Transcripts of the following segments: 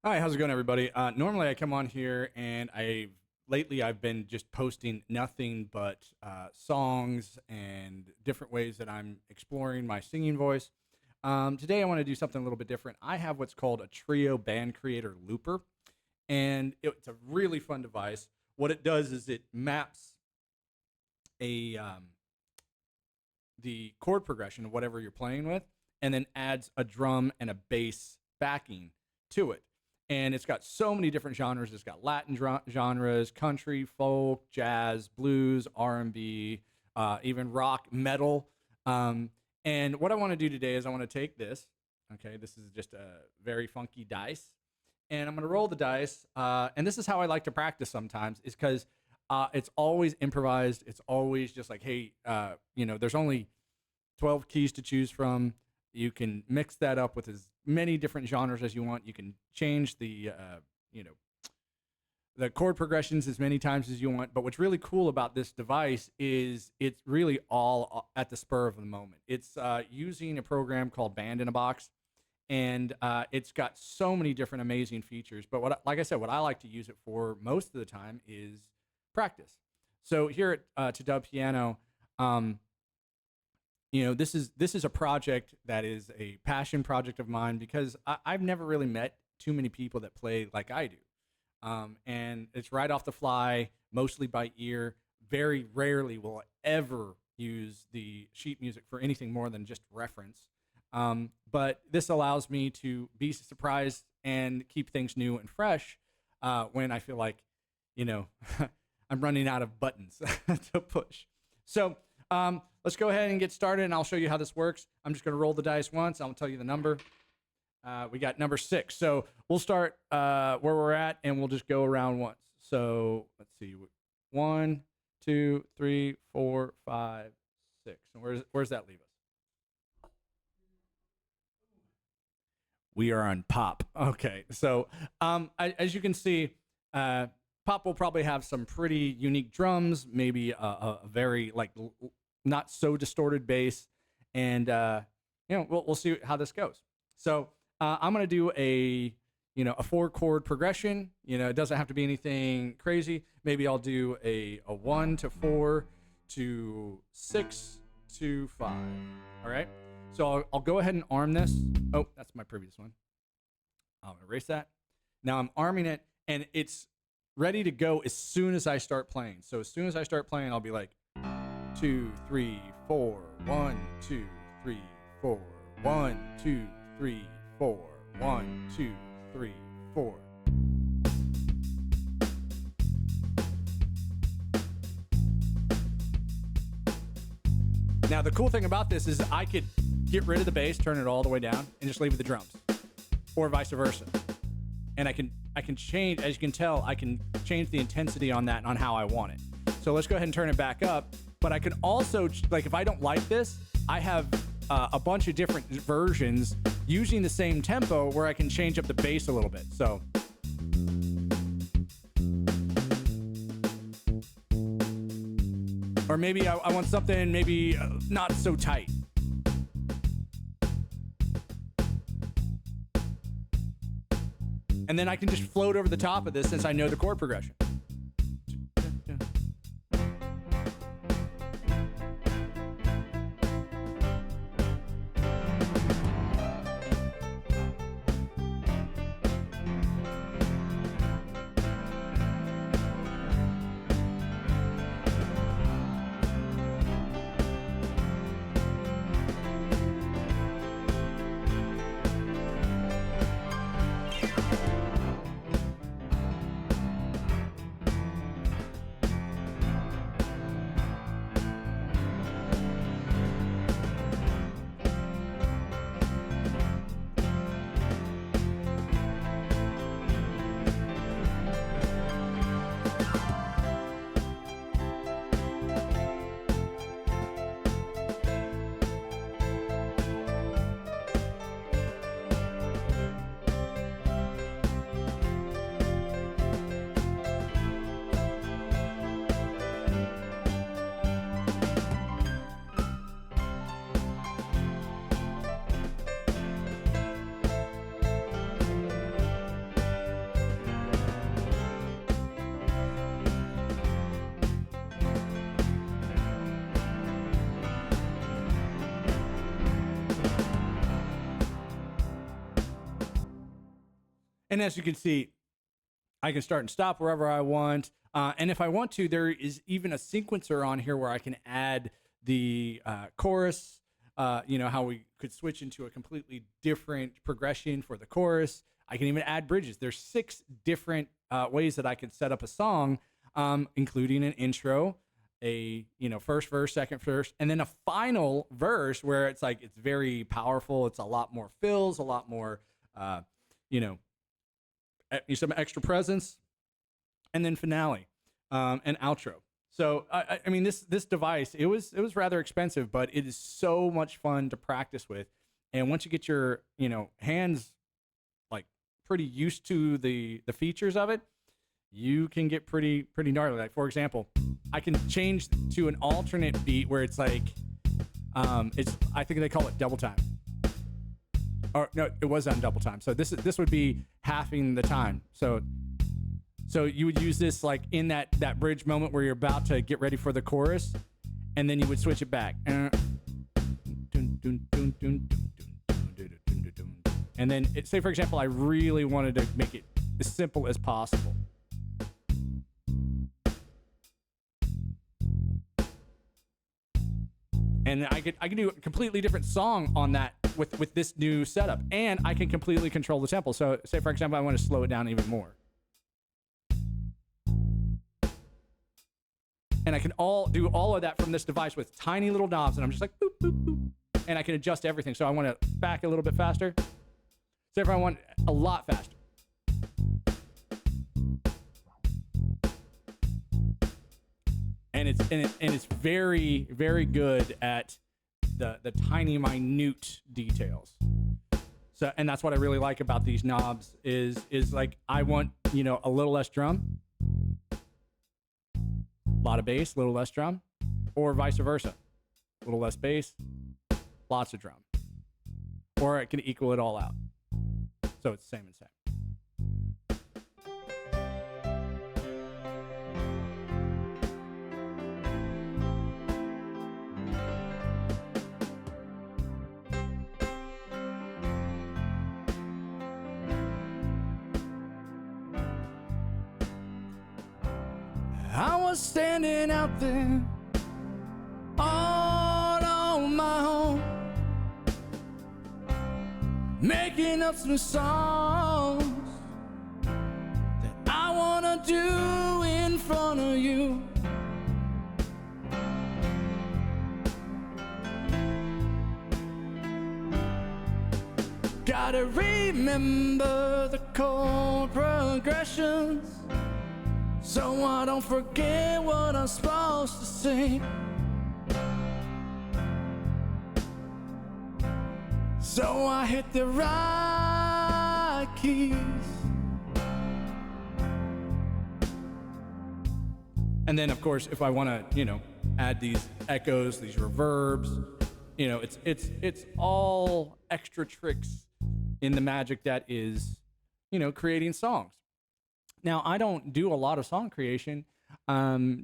Hi, how's it going, everybody? Normally, I come on here and lately I've been just posting nothing but songs and different ways that I'm exploring my singing voice. Today, I want to do something a little bit different. I have what's called a Trio Band Creator Looper, and it's a really fun device. What it does is it maps a the chord progression of whatever you're playing with, and then adds a drum and a bass backing to it. And it's got so many different genres. It's got Latin genres, country, folk, jazz, blues, R&B, even rock, metal. And what I want to do today is I want to take this. Okay, this is just a very funky dice, and I'm going to roll the dice. And this is how I like to practice sometimes, is because it's always improvised. It's always just like, hey, there's only 12 keys to choose from. You can mix that up with as many different genres as you want. You can change the chord progressions as many times as you want. But what's really cool about this device is it's really all at the spur of the moment. It's using a program called Band in a Box, and it's got so many different amazing features. But like I said, what I like to use it for most of the time is practice. So here at To Dub Piano, this is a project that is a passion project of mine, because I've never really met too many people that play like I do. And it's right off the fly, mostly by ear. Very rarely will I ever use the sheet music for anything more than just reference. But this allows me to be surprised and keep things new and fresh when I feel like, I'm running out of buttons to push. So let's go ahead and get started, and I'll show you how this works. I'm just going to roll the dice once. I'll tell you the number. We got number 6. So we'll start where we're at, and we'll just go around once. So let's see. 1, 2, 3, 4, 5, 6. And where's that leave us? We are on pop. Okay. So as you can see, pop will probably have some pretty unique drums, maybe a very not so distorted bass, and we'll see how this goes. So I'm gonna do a 4-chord progression. It doesn't have to be anything crazy. Maybe I'll do a 1 to 4 to 6 to 5. All right. So I'll go ahead and arm this. Oh, that's my previous one. I'll erase that. Now I'm arming it, and it's ready to go as soon as I start playing. So as soon as I start playing, I'll be like 2, 3, 4, 1, 2, 3, 4, 1, 2, 3, 4, 1, 2, 3, 4. Now the cool thing about this is I could get rid of the bass, turn it all the way down, and just leave the drums, or vice versa. And I can change, as you can tell, I can change the intensity on that and on how I want it. So let's go ahead and turn it back up. But I can also, if I don't like this, I have a bunch of different versions using the same tempo where I can change up the bass a little bit. So. Or maybe I want something maybe not so tight. And then I can just float over the top of this since I know the chord progression. And as you can see, I can start and stop wherever I want. And if I want to, there is even a sequencer on here where I can add the chorus. How we could switch into a completely different progression for the chorus. I can even add bridges. There's 6 different ways that I could set up a song, including an intro, a first verse, second verse, and then a final verse where it's like it's very powerful. It's a lot more fills, a lot more, some extra presence, and then finale and outro. So I mean, this device, it was rather expensive, but it is so much fun to practice with. And once you get your hands like pretty used to the features of it, you can get pretty gnarly. Like, for example, I can change to an alternate beat where it's like I think they call it double time. Or no, it was on double time. So this would be halving the time. So you would use this like in that bridge moment where you're about to get ready for the chorus, and then you would switch it back. And then say, for example, I really wanted to make it as simple as possible. And I could do a completely different song on that with this new setup, and I can completely control the tempo. So say, for example, I want to slow it down even more. And I can do all of that from this device with tiny little knobs, and I'm just like, boop, boop, boop. And I can adjust everything. So I want to back a little bit faster. So if I want a lot faster. And it's very, very good at the tiny, minute details. So, and that's what I really like about these knobs is like, I want, a little less drum, a lot of bass, a little less drum, or vice versa. A little less bass, lots of drum. Or it can equal it all out. So it's the same and same. I was standing out there all on my own, making up some songs that I wanna do in front of you. Gotta remember the chord progressions, so I don't forget what I'm supposed to sing. So I hit the right keys. And then, of course, if I want to, add these echoes, these reverbs, it's all extra tricks in the magic that is, creating songs. Now, I don't do a lot of song creation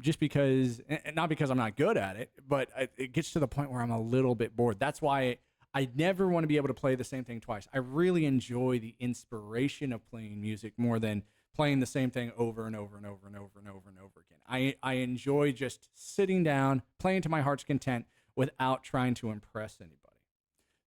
just because, not because I'm not good at it, but it gets to the point where I'm a little bit bored. That's why I never want to be able to play the same thing twice. I really enjoy the inspiration of playing music more than playing the same thing over and over and over and over and over and over again. I enjoy just sitting down, playing to my heart's content without trying to impress anybody.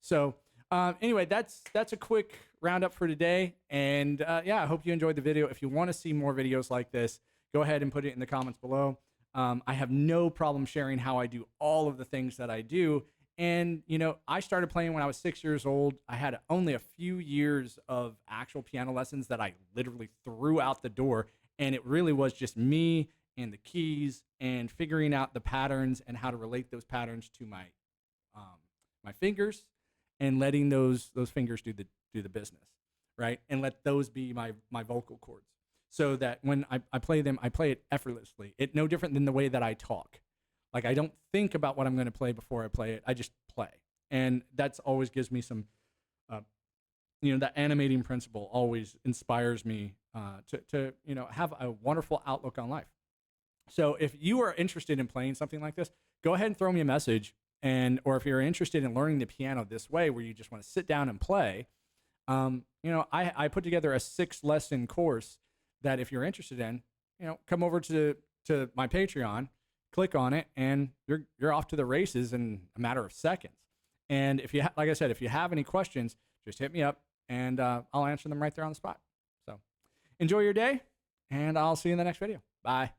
So anyway, that's a quick roundup for today. And I hope you enjoyed the video. If you want to see more videos like this, go ahead and put it in the comments below. I have no problem sharing how I do all of the things that I do. And, I started playing when I was 6 years old. I had only a few years of actual piano lessons that I literally threw out the door. And it really was just me and the keys and figuring out the patterns and how to relate those patterns to my fingers, and letting those fingers do the business, right? And let those be my vocal cords, so that when I play them, I play it effortlessly. It's no different than the way that I talk. Like, I don't think about what I'm going to play before I play it. I just play. And that's always gives me some, that animating principle always inspires me to have a wonderful outlook on life. So if you are interested in playing something like this, go ahead and throw me a message. Or if you're interested in learning the piano this way, where you just want to sit down and play, You know, I put together a 6-lesson course that if you're interested in, you know, come over to my Patreon, click on it, and you're off to the races in a matter of seconds. And if you like I said, if you have any questions, just hit me up and I'll answer them right there on the spot. So enjoy your day, and I'll see you in the next video. Bye.